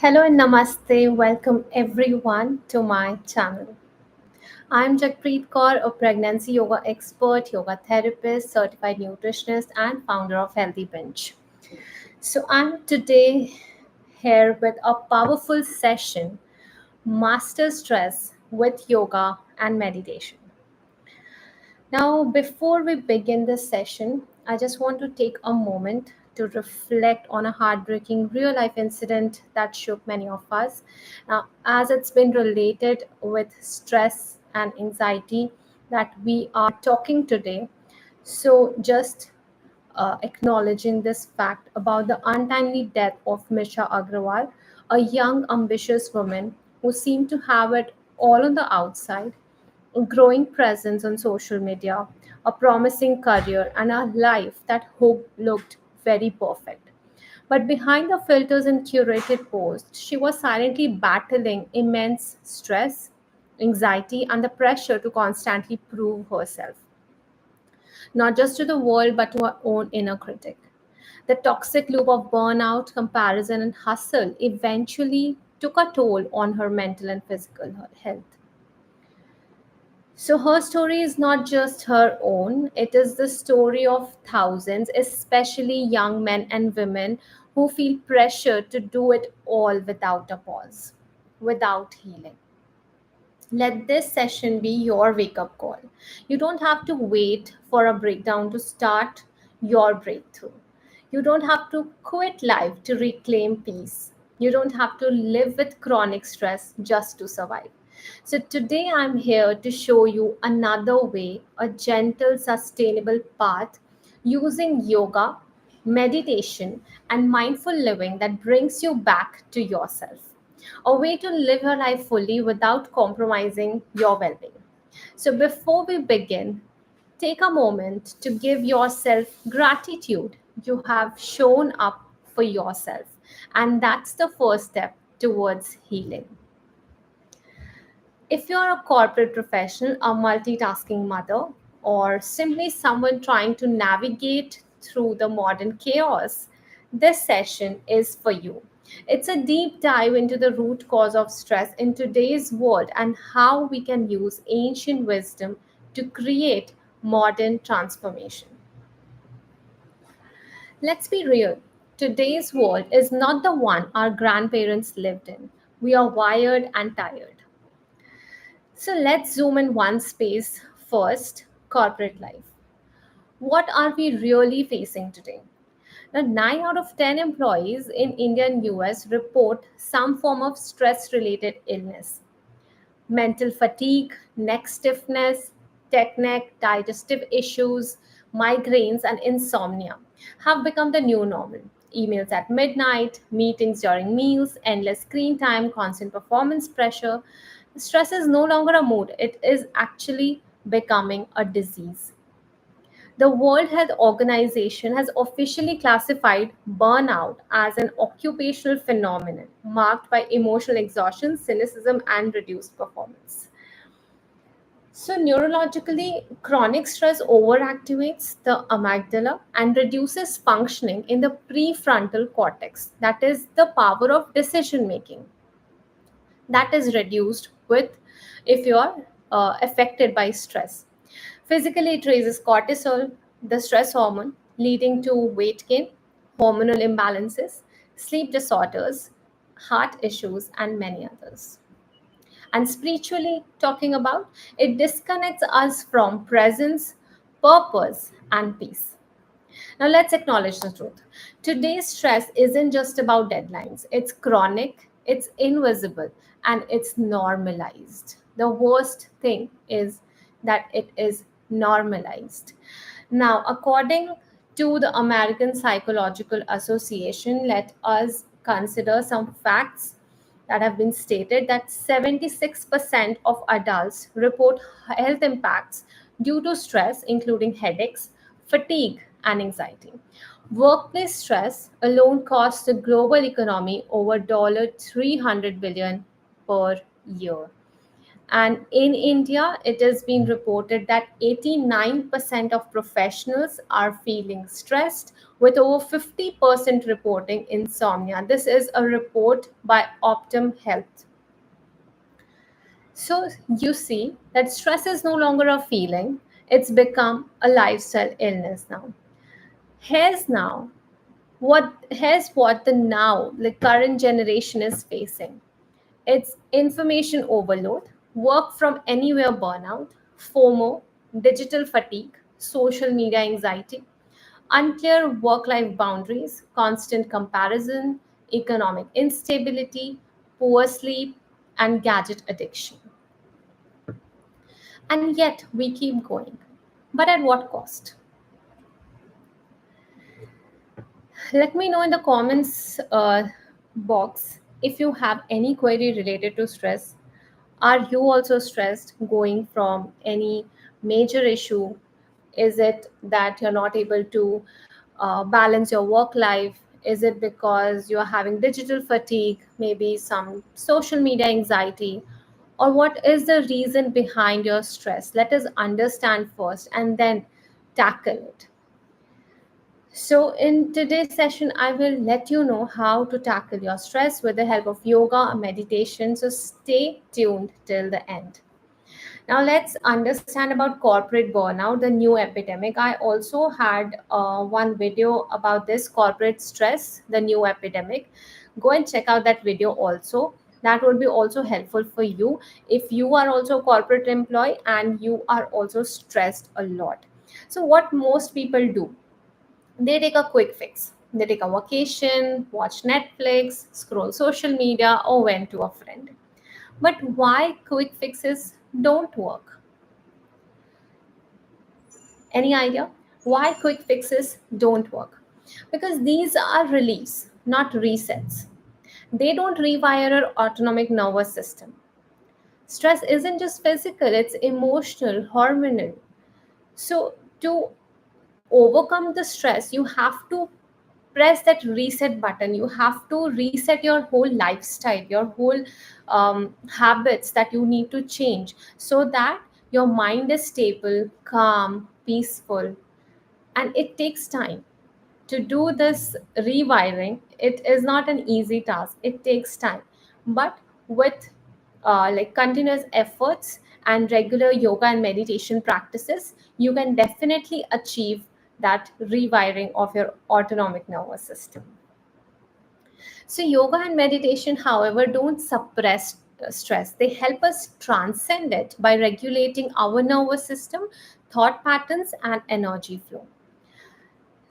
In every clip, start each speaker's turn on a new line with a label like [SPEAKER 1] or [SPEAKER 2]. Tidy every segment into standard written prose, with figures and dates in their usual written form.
[SPEAKER 1] Hello and namaste. Welcome everyone to my channel. I'm Jagpreet Kaur, a pregnancy yoga expert, yoga therapist, certified nutritionist, and founder of Healthy Bench. So I'm today here with a powerful session, Master Stress with Yoga and Meditation. Now, before we begin this session, I just want to take a moment to reflect on a heartbreaking real life incident that shook many of us. Now, as it's been related with stress and anxiety that we are talking today, so just acknowledging this fact about the untimely death of Misha Agrawal, a young, ambitious woman who seemed to have it all on the outside, a growing presence on social media, a promising career, and a life that looked very perfect. But behind the filters and curated posts, she was silently battling immense stress, anxiety, and the pressure to constantly prove herself, not just to the world, but to her own inner critic. The toxic loop of burnout, comparison, and hustle eventually took a toll on her mental and physical health. So her story is not just her own, it is the story of thousands, especially young men and women who feel pressure to do it all without a pause, without healing. Let this session be your wake up call. You don't have to wait for a breakdown to start your breakthrough. You don't have to quit life to reclaim peace. You don't have to live with chronic stress just to survive. So, today I'm here to show you another way, a gentle, sustainable path using yoga, meditation, and mindful living that brings you back to yourself, a way to live your life fully without compromising your well being. So, before we begin, take a moment to give yourself gratitude. You have shown up for yourself, and that's the first step towards healing. If you're a corporate professional, a multitasking mother, or simply someone trying to navigate through the modern chaos, this session is for you. It's a deep dive into the root cause of stress in today's world and how we can use ancient wisdom to create modern transformation. Let's be real. Today's world is not the one our grandparents lived in. We are wired and tired. So let's zoom in one space first, corporate life. What are we really facing today? Now, 9 out of 10 employees in India and US report some form of stress related illness. Mental fatigue, neck stiffness, tech neck, digestive issues, migraines, and insomnia have become the new normal. Emails at midnight, meetings during meals, endless screen time, constant performance pressure. Stress is no longer a mood, it is actually becoming a disease. The World Health Organization has officially classified burnout as an occupational phenomenon marked by emotional exhaustion, cynicism, and reduced performance. So, neurologically, chronic stress overactivates the amygdala and reduces functioning in the prefrontal cortex, that is, the power of decision making. That is reduced with if you are affected by stress. Physically, it raises cortisol, the stress hormone, leading to weight gain, hormonal imbalances, sleep disorders, heart issues, and many others. And spiritually talking about, it disconnects us from presence, purpose, and peace. Now, let's acknowledge the truth. Today's stress isn't just about deadlines, it's chronic, it's invisible, and it's normalized. The worst thing is that it is normalized. Now, according to the American Psychological Association, let us consider some facts that have been stated that 76% of adults report health impacts due to stress, including headaches, fatigue, and anxiety. Workplace stress alone costs the global economy over $300 billion per year. And in India, it has been reported that 89% of professionals are feeling stressed, with over 50% reporting insomnia. This is a report by Optum Health. So you see that stress is no longer a feeling, it's become a lifestyle illness now. Here's now here's what the now the current generation is facing. It's information overload, work from anywhere burnout, FOMO, digital fatigue, social media anxiety, unclear work life boundaries, constant comparison, economic instability, poor sleep, and gadget addiction. And yet we keep going. But at what cost? Let me know in the comments box if you have any query related to stress. Are you also stressed going from any major issue? Is it that you're not able to balance your work life? Is it because you're having digital fatigue, maybe some social media anxiety? Or what is the reason behind your stress? Let us understand first and then tackle it. So, in today's session, I will let you know how to tackle your stress with the help of yoga and meditation. So, stay tuned till the end. Now, let's understand about corporate burnout, the new epidemic. I also had one video about this corporate stress, the new epidemic. Go and check out that video also. That would be also helpful for you if you are also a corporate employee and you are also stressed a lot. So, what most people do, they take a quick fix. They take a vacation, watch Netflix, scroll social media, or vent to a friend. But why quick fixes don't work? Any idea? Why quick fixes don't work? Because these are reliefs, not resets. They don't rewire our autonomic nervous system. Stress isn't just physical, it's emotional, hormonal. So, to overcome the stress, you have to press that reset button. You have to reset your whole lifestyle, your whole habits that you need to change so that your mind is stable, calm, peaceful. And it takes time to do this rewiring. It is not an easy task, it takes time. But with like continuous efforts and regular yoga and meditation practices, you can definitely achieve that rewiring of your autonomic nervous system. So, yoga and meditation, however, don't suppress stress. They help us transcend it by regulating our nervous system, thought patterns, and energy flow.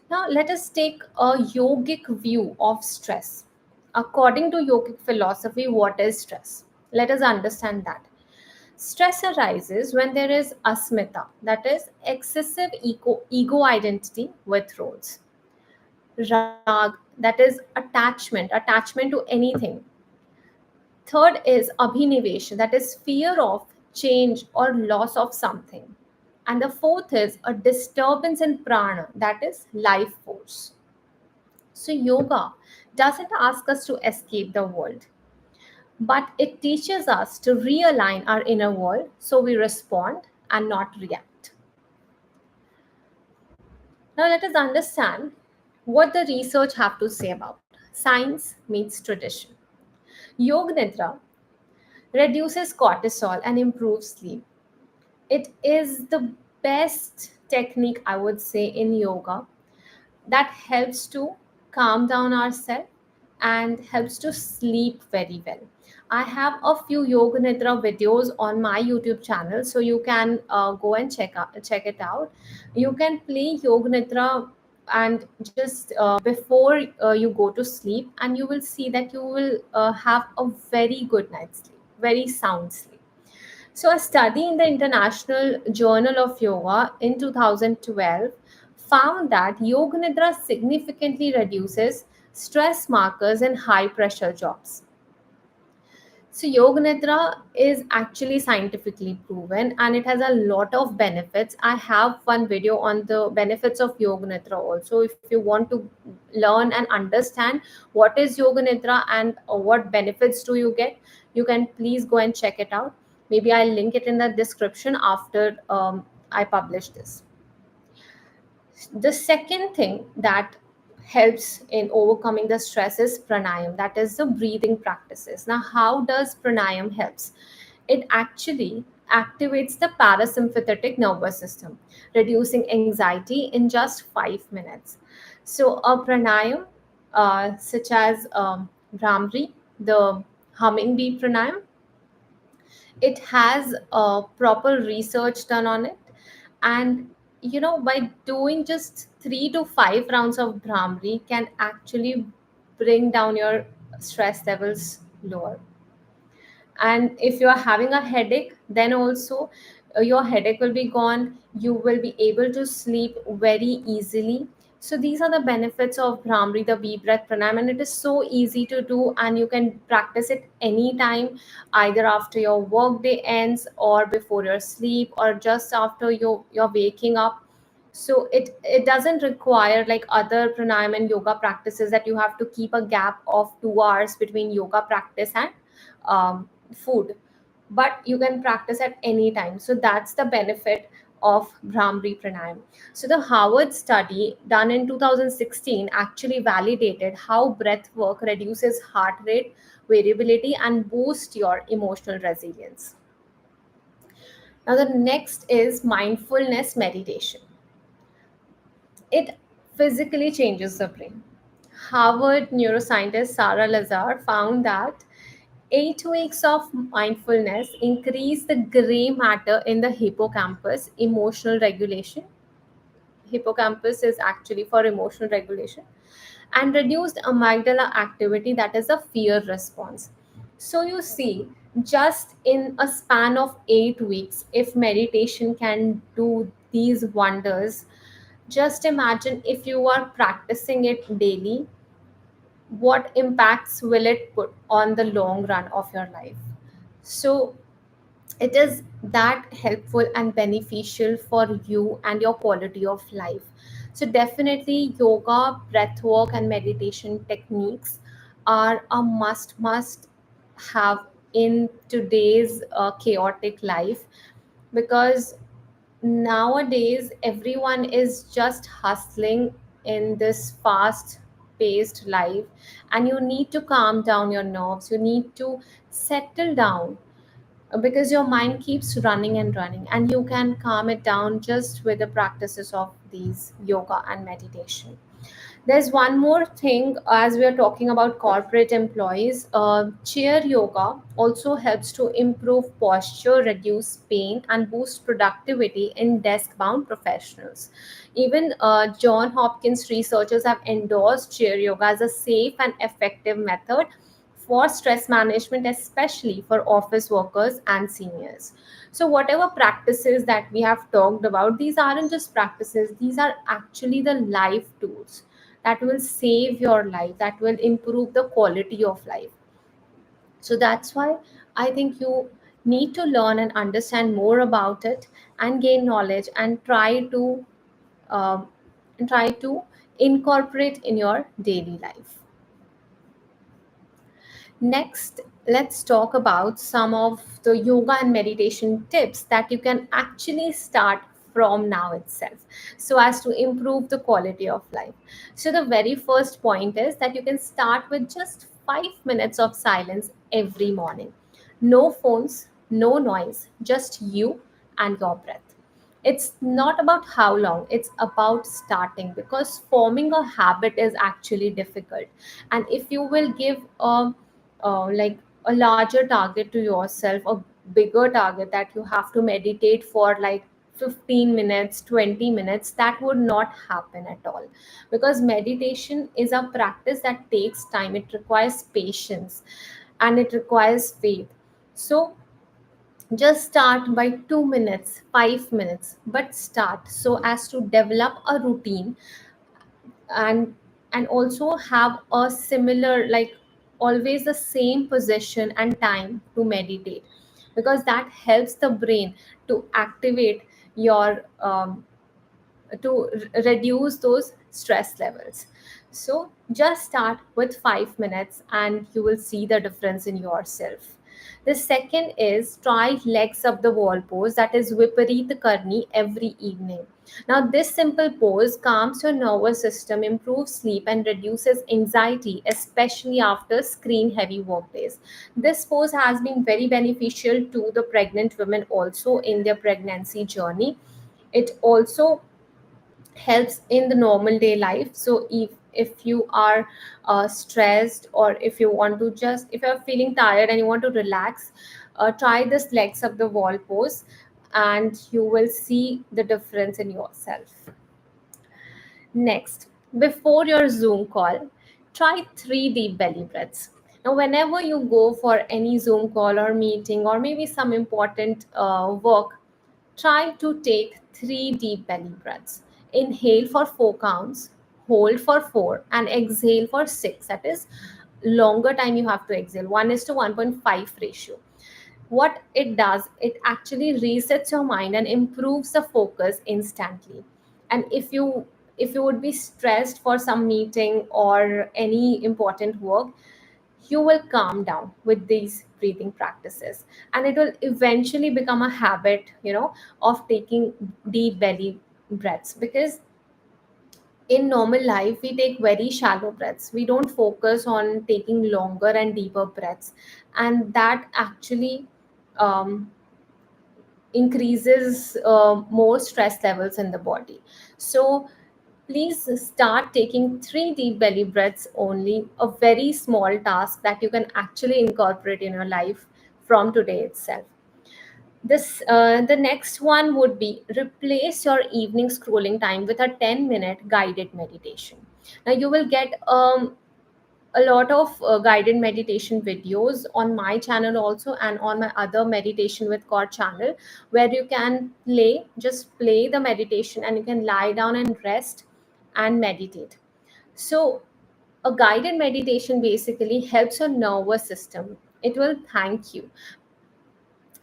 [SPEAKER 1] Now, let us take a yogic view of stress. According to yogic philosophy, what is stress? Let us understand that. Stress arises when there is asmita, that is excessive ego identity with roles. Rag, that is attachment to anything. Third is abhinivesh, that is fear of change or loss of something. And the fourth is a disturbance in prana, that is life force. So, yoga doesn't ask us to escape the world, but it teaches us to realign our inner world so we respond and not react. Now, let us understand what the research have to say about science meets tradition. Yoga Nidra reduces cortisol and improves sleep. It is the best technique, I would say, in yoga that helps to calm down ourselves and helps to sleep very well. I have a few Yoga Nidra videos on my YouTube channel, so you can go and check it out. You can play Yoga Nidra and just before you go to sleep, and you will see that you will have a very good night's sleep, very sound sleep. So, a study in the International Journal of Yoga in 2012 found that Yoga Nidra significantly reduces stress markers in high pressure jobs. So, Yoga Nidra is actually scientifically proven and it has a lot of benefits. I have one video on the benefits of Yoga Nidra also. If you want to learn and understand what is Yoga Nidra and what benefits do you get, you can please go and check it out. Maybe I'll link it in the description after I publish this. The second thing that helps in overcoming the stress is pranayam, that is the breathing practices. Now how does pranayam helps? It actually activates the parasympathetic nervous system, reducing anxiety in just 5 minutes. So a pranayam such as Bhramri, the humming bee pranayam, it has proper research done on it. And by doing just 3 to 5 rounds of Brahmari can actually bring down your stress levels lower. And if you are having a headache, then also your headache will be gone, you will be able to sleep very easily. So these are the benefits of Brahmari, the bee breath pranayam, and it is so easy to do, and you can practice it anytime, either after your work day ends or before your sleep or just after you're waking up. So it doesn't require like other pranayam and yoga practices that you have to keep a gap of 2 hours between yoga practice and food, but you can practice at any time. So that's the benefit of Brahmari pranayam. So the Harvard study done in 2016 actually validated how breath work reduces heart rate variability and boosts your emotional resilience. Now the next is mindfulness meditation. It physically changes the brain. Harvard neuroscientist Sarah Lazar found that 8 weeks of mindfulness increase the gray matter in the hippocampus, emotional regulation. Hippocampus is actually for emotional regulation, and reduced amygdala activity, that is a fear response. So you see, just in a span of 8 weeks, if meditation can do these wonders, just imagine if you are practicing it daily, what impacts will it put on the long run of your life. So it is that helpful and beneficial for you and your quality of life. So definitely yoga, breath work and meditation techniques are a must have in today's chaotic life, because nowadays everyone is just hustling in this fast paced life, and you need to calm down your nerves, you need to settle down, because your mind keeps running and running, and you can calm it down just with the practices of these yoga and meditation. There's one more thing as we are talking about corporate employees. Chair yoga also helps to improve posture, reduce pain, and boost productivity in desk bound professionals. Even John Hopkins researchers have endorsed chair yoga as a safe and effective method for stress management, especially for office workers and seniors. So, whatever practices that we have talked about, these aren't just practices, these are actually the life tools that will save your life, that will improve the quality of life. So that's why I think you need to learn and understand more about it and gain knowledge and um, try to incorporate in your daily life. Next, let's talk about some of the yoga and meditation tips that you can actually start from now itself so as to improve the quality of life. So, the very first point is that you can start with just 5 minutes of silence every morning. No phones, no noise, just you and your breath. It's not about how long, it's about starting, because forming a habit is actually difficult. And if you will give like a larger target to yourself, a bigger target that you have to meditate for like 15 minutes, 20 minutes, that would not happen at all, because meditation is a practice that takes time, it requires patience and it requires faith. So just start by 2 minutes, 5 minutes, but start so as to develop a routine, and also have a similar, like always the same position and time to meditate, because that helps the brain to activate your reduce those stress levels. So just start with 5 minutes and you will see the difference in yourself. The second is try legs up the wall pose, that is Vipareet Karni, every evening. Now, this simple pose calms your nervous system, improves sleep, and reduces anxiety, especially after screen heavy work days. This pose has been very beneficial to the pregnant women also in their pregnancy journey. It also helps in the normal day life. So if you are stressed, or if you want to just, if you're feeling tired and you want to relax, try this legs up the wall pose, and you will see the difference in yourself. Next, before your Zoom call, try 3 deep belly breaths. Now, whenever you go for any Zoom call or meeting, or maybe some important work, try to take 3 deep belly breaths. Inhale for 4 counts, hold for 4, and exhale for 6. That is longer time you have to exhale, 1:1.5 ratio. What it does, it actually resets your mind and improves the focus instantly. And if you would be stressed for some meeting or any important work, you will calm down with these breathing practices, and it will eventually become a habit, of taking deep belly breaths. Because in normal life we take very shallow breaths, we don't focus on taking longer and deeper breaths, and that actually um, increases more stress levels in the body. So please start taking 3 deep belly breaths only, a very small task that you can actually incorporate in your life from today itself. The next one would be replace your evening scrolling time with a 10-minute guided meditation. Now you will get a lot of guided meditation videos on my channel also, and on my other meditation with core channel, where you can just play the meditation, and you can lie down and rest and meditate. So a guided meditation basically helps your nervous system. It will thank you,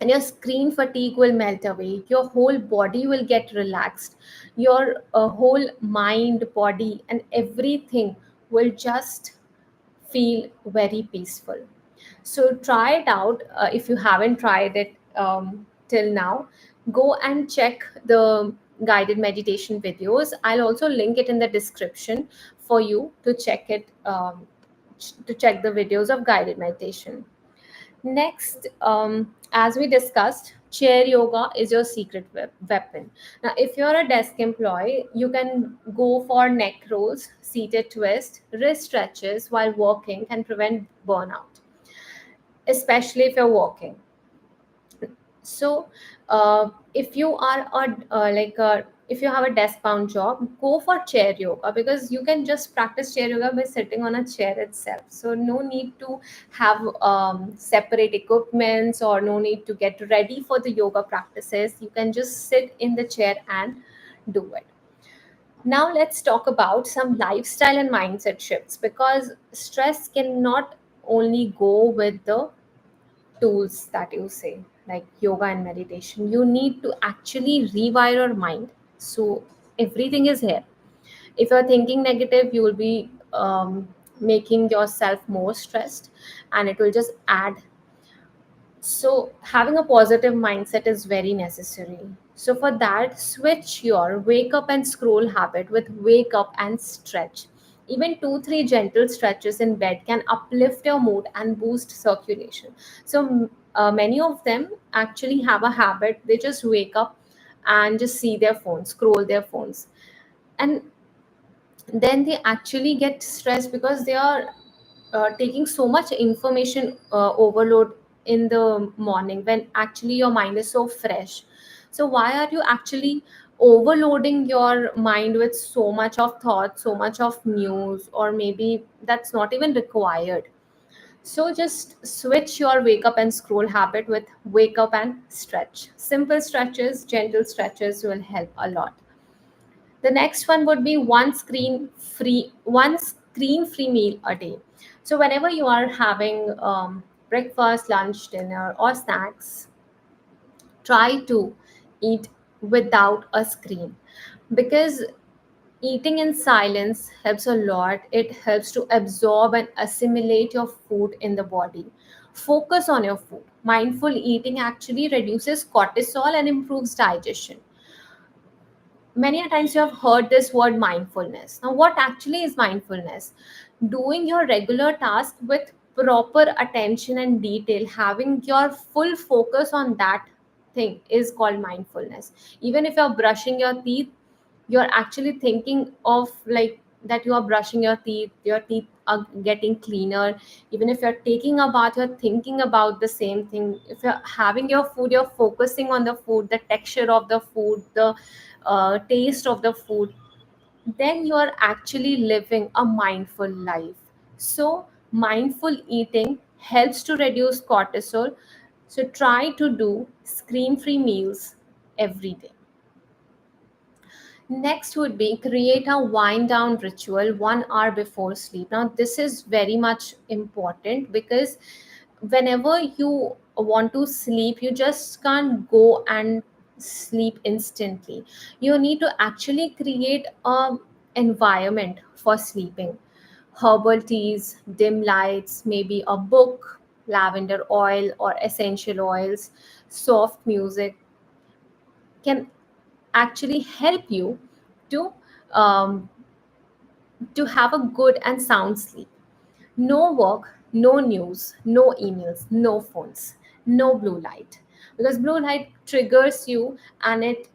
[SPEAKER 1] and your screen fatigue will melt away, your whole body will get relaxed, your whole mind, body, and everything will just feel very peaceful. So try it out. If you haven't tried it till now, go and check the guided meditation videos. I'll also link it in the description for you to check it, to check the videos of guided meditation. Next, as we discussed, chair yoga is your secret weapon. Now, if you're a desk employee, you can go for neck rolls, seated twist, wrist stretches while working can prevent burnout, especially if you're working. So, if you are if you have a desk bound job, go for chair yoga, because you can just practice chair yoga by sitting on a chair itself. So, no need to have separate equipments, or no need to get ready for the yoga practices. You can just sit in the chair and do it. Now, let's talk about some lifestyle and mindset shifts, because stress cannot only go with the tools that you say, like yoga and meditation. You need to actually rewire your mind. So everything is here. If you're thinking negative, you will be making yourself more stressed, and it will just add. So, having a positive mindset is very necessary. So, for that, switch your wake up and scroll habit with wake up and stretch. Even 2, 3 gentle stretches in bed can uplift your mood and boost circulation. So, many of them actually have a habit, they just wake up and just see their phones, scroll their phones. And then they actually get stressed, because they are taking so much information overload in the morning, when actually your mind is so fresh. So why are you actually overloading your mind with so much of thought, so much of news, or maybe that's not even required? So just switch your wake up and scroll habit with wake up and stretch. Simple stretches, gentle stretches will help a lot. The next one would be one screen free meal a day. So whenever you are having breakfast, lunch, dinner, or snacks, try to eat without a screen, because eating in silence helps a lot. It helps to absorb and assimilate your food in the body. Focus on your food. Mindful eating actually reduces cortisol and improves digestion. Many a times you have heard this word mindfulness. Now, what actually is mindfulness? Doing your regular task with proper attention and detail, having your full focus on that thing is called mindfulness. Even if you're brushing your teeth, you're actually thinking of like that you are brushing your teeth are getting cleaner. Even if you're taking a bath, you're thinking about the same thing. If you're having your food, you're focusing on the food, the texture of the food, the taste of the food. Then you're actually living a mindful life. So mindful eating helps to reduce cortisol. So try to do screen free meals every day. Next would be create a wind down ritual 1 hour before sleep. Now, this is very much important because whenever you want to sleep, you just can't go and sleep instantly. You need to actually create a environment for sleeping. Herbal teas, dim lights, maybe a book, lavender oil or essential oils, soft music can actually help you to um, to have a good and sound sleep. No work, no news, no emails, no phones, no blue light, because blue light triggers you and it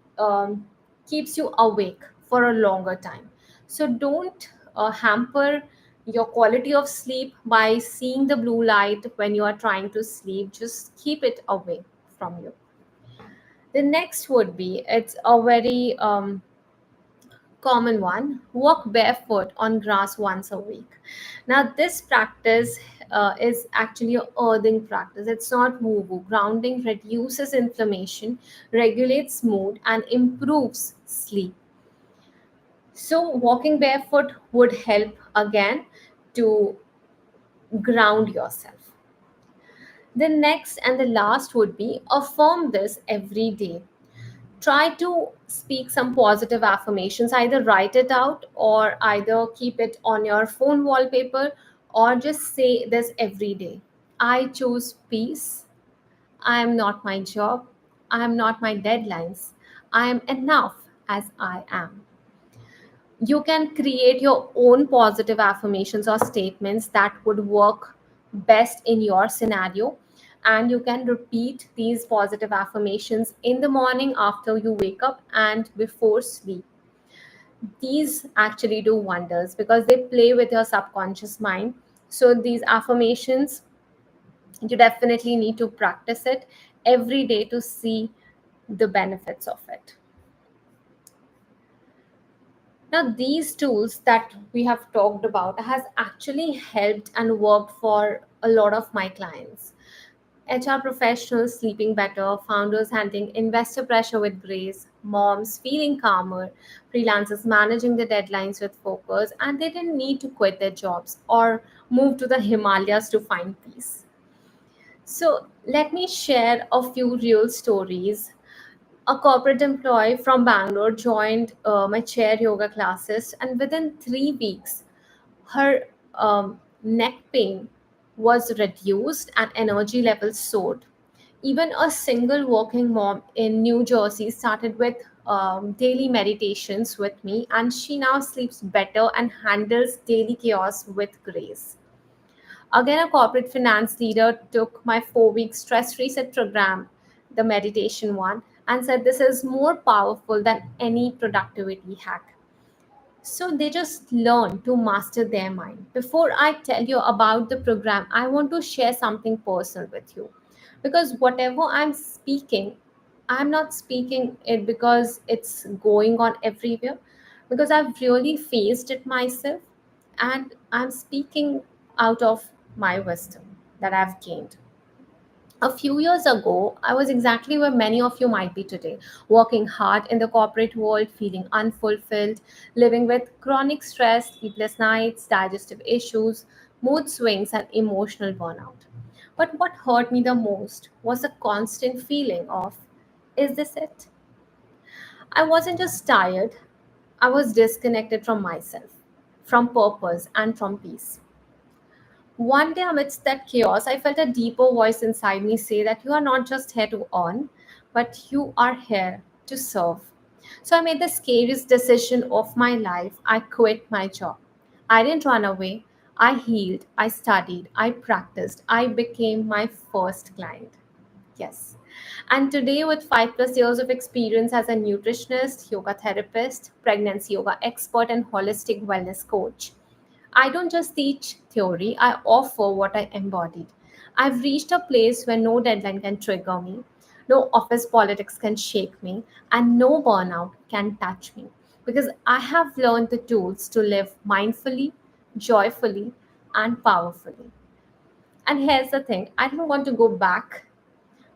[SPEAKER 1] keeps you awake for a longer time. So don't hamper your quality of sleep by seeing the blue light when you are trying to sleep. Just keep it away from you. The next would be, it's a very common one, walk barefoot on grass once a week. Now this practice is actually a earthing practice. It's not woo woo. Grounding reduces inflammation, regulates mood, and improves sleep. So walking barefoot would help again to ground yourself. The next and the last would be affirm this every day. Try to speak some positive affirmations, either write it out or either keep it on your phone wallpaper, or just say this every day. I choose peace. I am not my job. I am not my deadlines. I am enough as I am. You can create your own positive affirmations or statements that would work best in your scenario, and you can repeat these positive affirmations in the morning after you wake up and before sleep. These actually do wonders because they play with your subconscious mind. So these affirmations, you definitely need to practice it every day to see the benefits of it. Now, these tools that we have talked about has actually helped and worked for a lot of my clients. HR professionals sleeping better, founders handling investor pressure with grace, moms feeling calmer, freelancers managing the deadlines with focus, and they didn't need to quit their jobs or move to the Himalayas to find peace. So, let me share a few real stories. A corporate employee from Bangalore joined my chair yoga classes, and within 3 weeks, her neck pain was reduced and energy levels soared. Even a single working mom in New Jersey started with daily meditations with me, and she now sleeps better and handles daily chaos with grace. Again, a corporate finance leader took my 4 week stress reset program, the meditation one, and said this is more powerful than any productivity hack. So they just learn to master their mind. Before I tell you about the program, I want to share something personal with you. Because whatever I'm speaking, I'm not speaking it because it's going on everywhere, because I've really faced it myself, and I'm speaking out of my wisdom that I've gained. A few years ago, I was exactly where many of you might be today, working hard in the corporate world, feeling unfulfilled, living with chronic stress, sleepless nights, digestive issues, mood swings, and emotional burnout. But what hurt me the most was the constant feeling of, is this it? I wasn't just tired, I was disconnected from myself, from purpose, and from peace. One day, amidst that chaos, I felt a deeper voice inside me say that you are not just here to earn, but you are here to serve. So I made the scariest decision of my life. I quit my job. I didn't run away. I healed. I studied. I practiced. I became my first client. Yes. And today, with 5 plus years of experience as a nutritionist, yoga therapist, pregnancy yoga expert, and holistic wellness coach, I don't just teach theory, I offer what I embodied. I've reached a place where no deadline can trigger me, no office politics can shake me, and no burnout can touch me. Because I have learned the tools to live mindfully, joyfully, and powerfully. And here's the thing, I don't want to go back.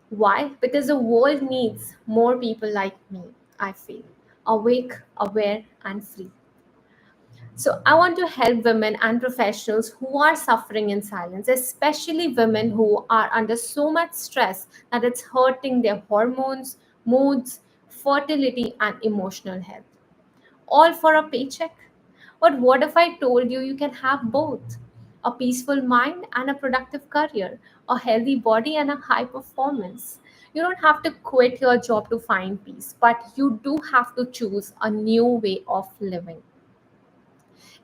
[SPEAKER 1] Why? Because the world needs more people like me, I feel. Awake, aware, and free. So, I want to help women and professionals who are suffering in silence, especially women who are under so much stress that it's hurting their hormones, moods, fertility, and emotional health. All for a paycheck? But what if I told you you can have both? A peaceful mind and a productive career, a healthy body and a high performance. You don't have to quit your job to find peace, but you do have to choose a new way of living.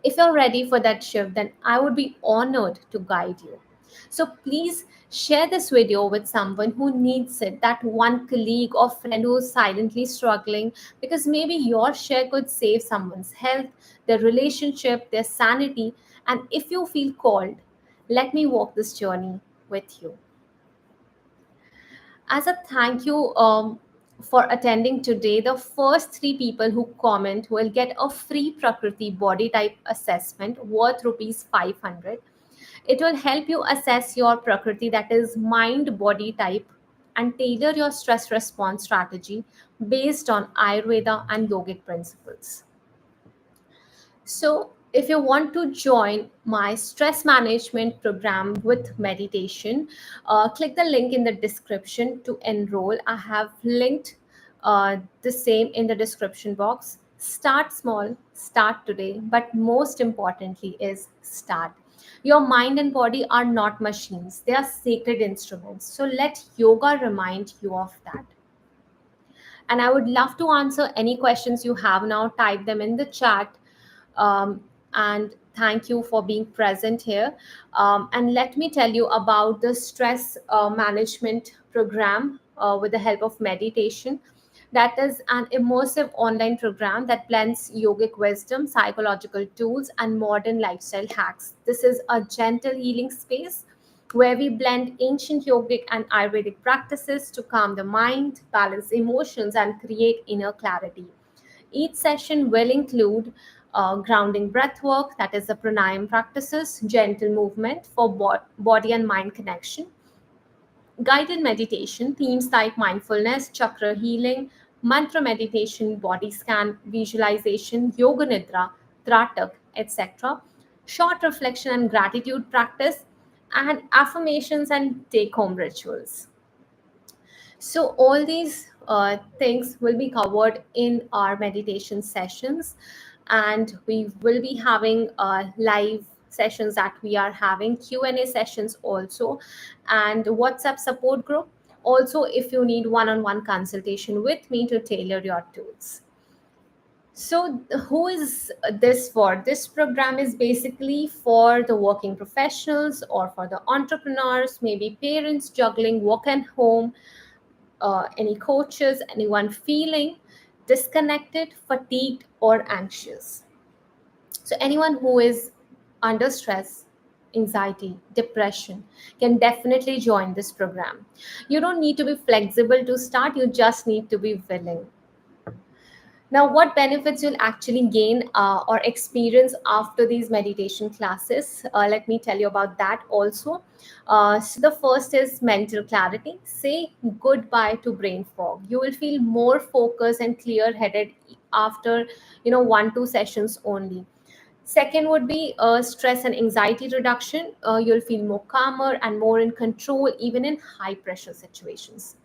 [SPEAKER 1] If you're ready for that shift, then I would be honored to guide you. So please share this video with someone who needs it, that one colleague or friend who is silently struggling, because maybe your share could save someone's health, their relationship, their sanity. And if you feel called, let me walk this journey with you. As a thank you for attending today, the first three people who comment will get a free Prakriti body type assessment worth rupees 500. It will help you assess your Prakriti, that is mind body type, and tailor your stress response strategy based on Ayurveda and yogic principles. So, if you want to join my stress management program with meditation, click the link in the description to enroll. I have linked the same in the description box. Start small, start today, but most importantly, is start. Your mind and body are not machines, they are sacred instruments. So, let yoga remind you of that. And I would love to answer any questions you have now. Type them in the chat. Um, and thank you for being present here. And let me tell you about the stress management program with the help of meditation. That is an immersive online program that blends yogic wisdom, psychological tools, and modern lifestyle hacks. This is a gentle healing space where we blend ancient yogic and Ayurvedic practices to calm the mind, balance emotions, and create inner clarity. Each session will include grounding breath work, that is the pranayam practices, gentle movement for body and mind connection, guided meditation, themes like mindfulness, chakra healing, mantra meditation, body scan, visualization, yoga nidra, tratak, etc., short reflection and gratitude practice, and affirmations and take home rituals. So, all these things will be covered in our meditation sessions, and we will be having live sessions that we are having, Q&A sessions also, and WhatsApp support group. Also, if you need one-on-one consultation with me to tailor your tools. So, who is this for? This program is basically for the working professionals or for the entrepreneurs, maybe parents juggling work and home, any coaches, anyone feeling disconnected, fatigued, or anxious. So, anyone who is under stress, anxiety, depression can definitely join this program. You don't need to be flexible to start, you just need to be willing. Now, what benefits you'll actually gain or experience after these meditation classes? Let me tell you about that also. So, the first is mental clarity. Say goodbye to brain fog. You will feel more focused and clear-headed after 1-2 sessions only. Second would be stress and anxiety reduction. You'll feel more calmer and more in control, even in high pressure situations.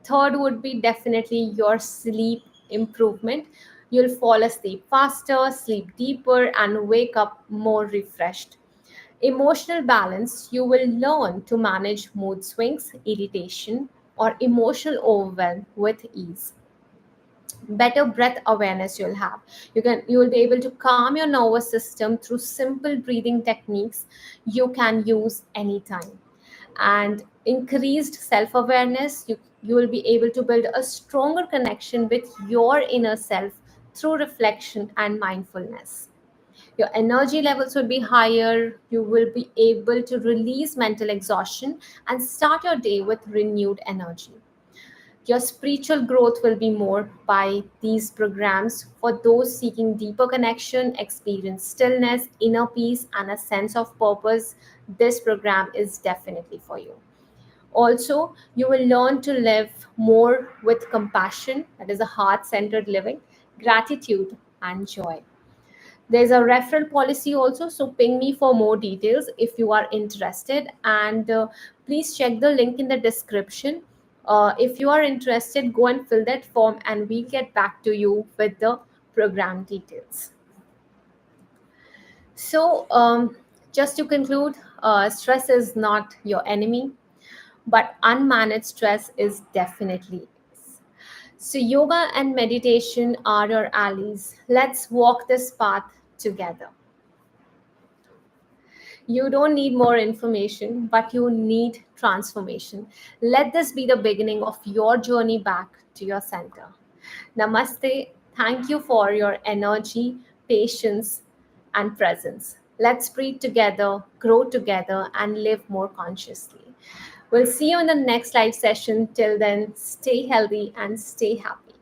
[SPEAKER 1] Third would be definitely your sleep improvement. You'll fall asleep faster, sleep deeper, and wake up more refreshed. Emotional balance, you will learn to manage mood swings, irritation, or emotional overwhelm with ease. Better breath awareness you'll have. You will be able to calm your nervous system through simple breathing techniques you can use anytime. And increased self-awareness, you will be able to build a stronger connection with your inner self through reflection and mindfulness. Your energy levels will be higher, you will be able to release mental exhaustion and start your day with renewed energy. Your spiritual growth will be more by these programs. For those seeking deeper connection, experience stillness, inner peace, and a sense of purpose, this program is definitely for you. Also, you will learn to live more with compassion, that is a heart centered living, gratitude, and joy. There's a referral policy also, so ping me for more details if you are interested. And please check the link in the description. If you are interested, go and fill that form, and we'll get back to you with the program details. So, just to conclude, stress is not your enemy, but unmanaged stress is definitely is. So, yoga and meditation are your allies. Let's walk this path together. You don't need more information, but you need transformation. Let this be the beginning of your journey back to your center. Namaste. Thank you for your energy, patience, and presence. Let's breathe together, grow together, and live more consciously. We'll see you in the next live session. Till then, stay healthy and stay happy.